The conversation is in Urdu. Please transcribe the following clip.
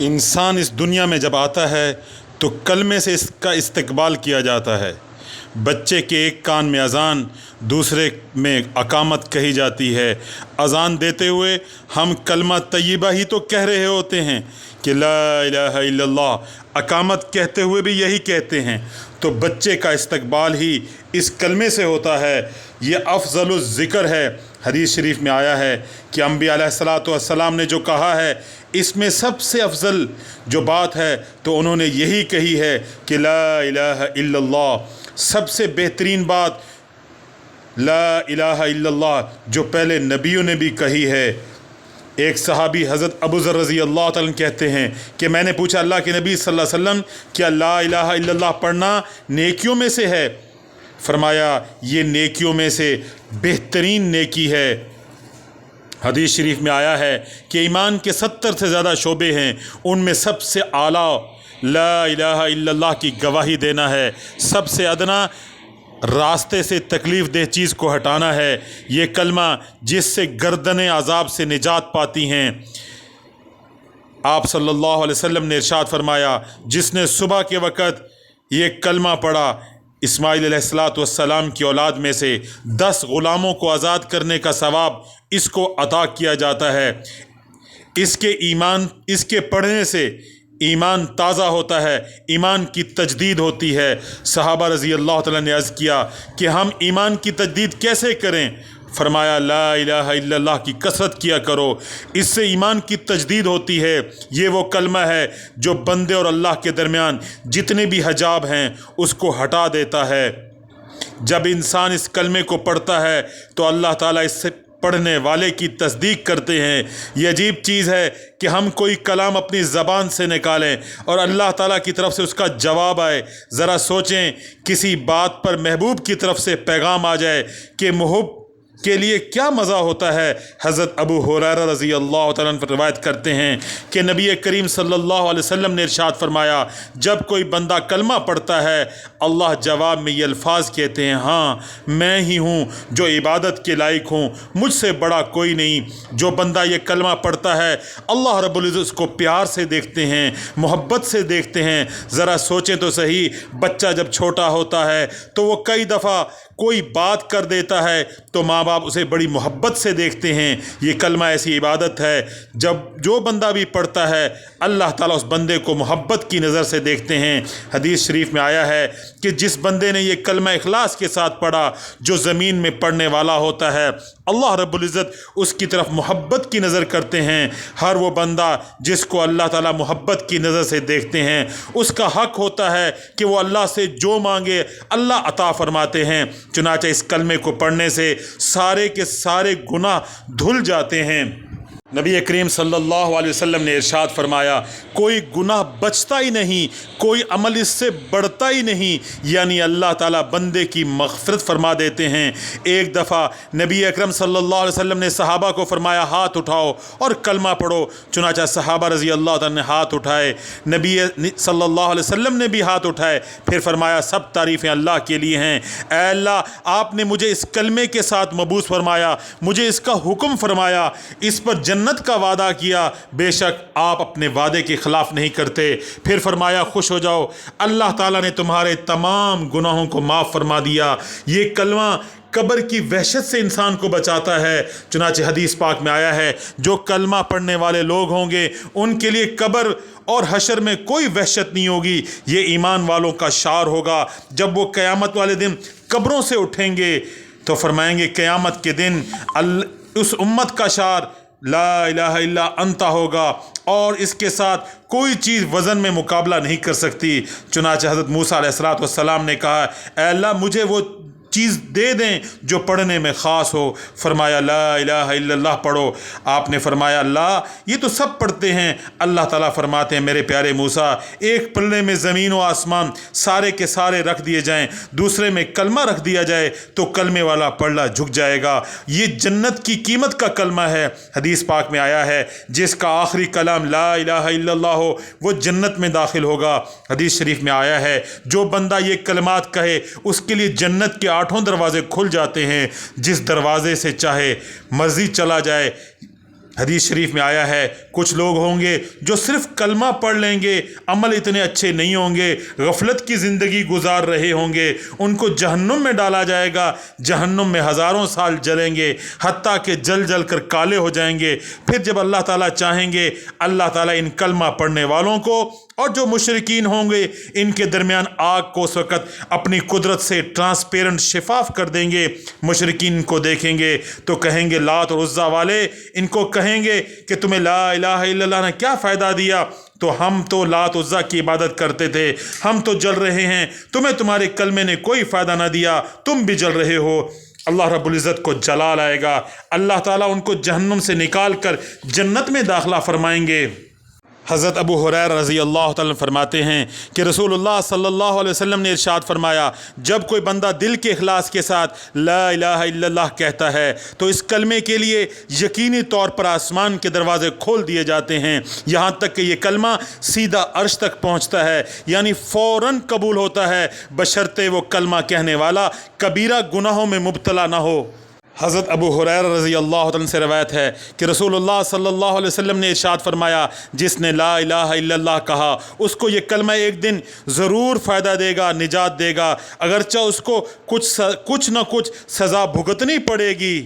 انسان اس دنیا میں جب آتا ہے تو کلمے سے اس کا استقبال کیا جاتا ہے۔ بچے کے ایک کان میں اذان، دوسرے میں اقامت کہی جاتی ہے۔ اذان دیتے ہوئے ہم کلمہ طیبہ ہی تو کہہ رہے ہوتے ہیں کہ لا الہ الا اللہ، اقامت کہتے ہوئے بھی یہی کہتے ہیں۔ تو بچے کا استقبال ہی اس کلمے سے ہوتا ہے۔ یہ افضل الذکر ہے۔ حدیث شریف میں آیا ہے کہ انبیاء علیہ الصلاۃ والسلام نے جو کہا ہے اس میں سب سے افضل جو بات ہے تو انہوں نے یہی کہی ہے کہ لا الہ الا اللہ۔ سب سے بہترین بات لا الہ الا اللہ جو پہلے نبیوں نے بھی کہی ہے۔ ایک صحابی حضرت ابو ذر رضی اللہ تعالیٰ عنہ کہتے ہیں کہ میں نے پوچھا اللہ کے نبی صلی اللہ علیہ وسلم کیا لا الہ الا اللہ پڑھنا نیکیوں میں سے ہے؟ فرمایا یہ نیکیوں میں سے بہترین نیکی ہے۔ حدیث شریف میں آیا ہے کہ ایمان کے 70 سے زیادہ شعبے ہیں، ان میں سب سے اعلیٰ لا الہ الا اللہ کی گواہی دینا ہے، سب سے ادنا راستے سے تکلیف دہ چیز کو ہٹانا ہے۔ یہ کلمہ جس سے گردن عذاب سے نجات پاتی ہیں۔ آپ صلی اللہ علیہ وسلم نے ارشاد فرمایا جس نے صبح کے وقت یہ کلمہ پڑھا، اسماعیل علیہ الصلاۃ والسلام کی اولاد میں سے 10 غلاموں کو آزاد کرنے کا ثواب اس کو عطا کیا جاتا ہے۔ اس کے پڑھنے سے ایمان تازہ ہوتا ہے، ایمان کی تجدید ہوتی ہے۔ صحابہ رضی اللہ تعالیٰ نے عرض کیا کہ ہم ایمان کی تجدید کیسے کریں؟ فرمایا لا الہ الا اللہ کی کثرت کیا کرو، اس سے ایمان کی تجدید ہوتی ہے۔ یہ وہ کلمہ ہے جو بندے اور اللہ کے درمیان جتنے بھی حجاب ہیں اس کو ہٹا دیتا ہے۔ جب انسان اس کلمے کو پڑھتا ہے تو اللہ تعالیٰ اس سے پڑھنے والے کی تصدیق کرتے ہیں۔ یہ عجیب چیز ہے کہ ہم کوئی کلام اپنی زبان سے نکالیں اور اللہ تعالیٰ کی طرف سے اس کا جواب آئے۔ ذرا سوچیں کسی بات پر محبوب کی طرف سے پیغام آ جائے کہ محب کے لیے کیا مزہ ہوتا ہے۔ حضرت ابو ہریرہ رضی اللہ تعالیٰ عنہ روایت کرتے ہیں کہ نبی کریم صلی اللہ علیہ وسلم نے ارشاد فرمایا جب کوئی بندہ کلمہ پڑھتا ہے اللہ جواب میں یہ الفاظ کہتے ہیں ہاں میں ہی ہوں جو عبادت کے لائق ہوں، مجھ سے بڑا کوئی نہیں۔ جو بندہ یہ کلمہ پڑھتا ہے اللہ رب العزت اس کو پیار سے دیکھتے ہیں، محبت سے دیکھتے ہیں۔ ذرا سوچیں تو صحیح، بچہ جب چھوٹا ہوتا ہے تو وہ کئی دفعہ کوئی بات کر دیتا ہے تو ماں باپ اسے بڑی محبت سے دیکھتے ہیں۔ یہ کلمہ ایسی عبادت ہے جب جو بندہ بھی پڑھتا ہے اللہ تعالیٰ اس بندے کو محبت کی نظر سے دیکھتے ہیں۔ حدیث شریف میں آیا ہے کہ جس بندے نے یہ کلمہ اخلاص کے ساتھ پڑھا جو زمین میں پڑھنے والا ہوتا ہے اللہ رب العزت اس کی طرف محبت کی نظر کرتے ہیں۔ ہر وہ بندہ جس کو اللہ تعالیٰ محبت کی نظر سے دیکھتے ہیں اس کا حق ہوتا ہے کہ وہ اللہ سے جو مانگے اللہ عطا فرماتے ہیں۔ چنانچہ اس کلمے کو پڑھنے سے سارے کے سارے گناہ دھل جاتے ہیں۔ نبی کریم صلی اللہ علیہ وسلم نے ارشاد فرمایا کوئی گناہ بچتا ہی نہیں، کوئی عمل اس سے بڑھتا ہی نہیں، یعنی اللہ تعالیٰ بندے کی مغفرت فرما دیتے ہیں۔ ایک دفعہ نبی اکرم صلی اللہ علیہ وسلم نے صحابہ کو فرمایا ہاتھ اٹھاؤ اور کلمہ پڑھو۔ چنانچہ صحابہ رضی اللہ تعالیٰ نے ہاتھ اٹھائے، نبی صلی اللہ علیہ وسلم نے بھی ہاتھ اٹھائے، پھر فرمایا سب تعریفیں اللہ کے لیے ہیں۔ اے اللہ آپ نے مجھے اس کلمے کے ساتھ مبعوث فرمایا، مجھے اس کا حکم فرمایا، اس پر جنت کا وعدہ کیا، بے شک آپ اپنے وعدے کے خلاف نہیں کرتے۔ پھر فرمایا خوش ہو جاؤ اللہ تعالیٰ نے تمہارے تمام گناہوں کو معاف فرما دیا۔ یہ کلمہ قبر کی وحشت سے انسان کو بچاتا ہے۔ چنانچہ حدیث پاک میں آیا ہے جو کلمہ پڑھنے والے لوگ ہوں گے ان کے لیے قبر اور حشر میں کوئی وحشت نہیں ہوگی۔ یہ ایمان والوں کا شعار ہوگا۔ جب وہ قیامت والے دن قبروں سے اٹھیں گے تو فرمائیں گے قیامت کے دن اس امت کا شعار لا الہ الا انت ہوگا اور اس کے ساتھ کوئی چیز وزن میں مقابلہ نہیں کر سکتی۔ چنانچہ حضرت موسیٰ علیہ الصلاۃ والسلام نے کہا اے اللہ مجھے وہ چیز دے دیں جو پڑھنے میں خاص ہو۔ فرمایا لا الہ الا اللہ پڑھو۔ آپ نے فرمایا اللہ یہ تو سب پڑھتے ہیں۔ اللہ تعالیٰ فرماتے ہیں میرے پیارے موسیٰ ایک پلڑے میں زمین و آسمان سارے کے سارے رکھ دیے جائیں، دوسرے میں کلمہ رکھ دیا جائے تو کلمے والا پڑھنا جھک جائے گا۔ یہ جنت کی قیمت کا کلمہ ہے۔ حدیث پاک میں آیا ہے جس کا آخری کلام لا الہ الا اللہ ہو وہ جنت میں داخل ہوگا۔ حدیث شریف میں آیا ہے جو بندہ یہ کلمات کہے اس کے لیے جنت کے 8 دروازے کھل جاتے ہیں، جس دروازے سے چاہے مرضی چلا جائے۔ حدیث شریف میں آیا ہے کچھ لوگ ہوں گے جو صرف کلمہ پڑھ لیں گے، عمل اتنے اچھے نہیں ہوں گے، غفلت کی زندگی گزار رہے ہوں گے، ان کو جہنم میں ڈالا جائے گا، جہنم میں ہزاروں سال جلیں گے، حتیٰ کہ جل جل کر کالے ہو جائیں گے۔ پھر جب اللہ تعالیٰ چاہیں گے، اللہ تعالیٰ ان کلمہ پڑھنے والوں کو اور جو مشرکین ہوں گے ان کے درمیان آگ کو اس وقت اپنی قدرت سے ٹرانسپیرنٹ شفاف کر دیں گے۔ مشرکین کو دیکھیں گے تو کہیں گے لات اور عزا والے، ان کو کہیں گے کہ تمہیں لا الہ الا اللہ نے کیا فائدہ دیا؟ تو ہم تو لات عزا کی عبادت کرتے تھے، ہم تو جل رہے ہیں، تمہیں تمہارے کلمے نے کوئی فائدہ نہ دیا، تم بھی جل رہے ہو۔ اللہ رب العزت کو جلال آئے گا، اللہ تعالیٰ ان کو جہنم سے نکال کر جنت میں داخلہ فرمائیں گے۔ حضرت ابو ہریرہ رضی اللہ تعالیٰ فرماتے ہیں کہ رسول اللہ صلی اللہ علیہ وسلم نے ارشاد فرمایا، جب کوئی بندہ دل کے اخلاص کے ساتھ لا الہ الا اللہ کہتا ہے تو اس کلمے کے لیے یقینی طور پر آسمان کے دروازے کھول دیے جاتے ہیں، یہاں تک کہ یہ کلمہ سیدھا عرش تک پہنچتا ہے، یعنی فوراً قبول ہوتا ہے، بشرطے وہ کلمہ کہنے والا کبیرہ گناہوں میں مبتلا نہ ہو۔ حضرت ابو ہریرہ رضی اللہ عنہ سے روایت ہے کہ رسول اللہ صلی اللہ علیہ وسلم نے ارشاد فرمایا، جس نے لا الہ الا اللہ کہا اس کو یہ کلمہ ایک دن ضرور فائدہ دے گا، نجات دے گا، اگرچہ اس کو کچھ نہ کچھ سزا بھگتنی پڑے گی۔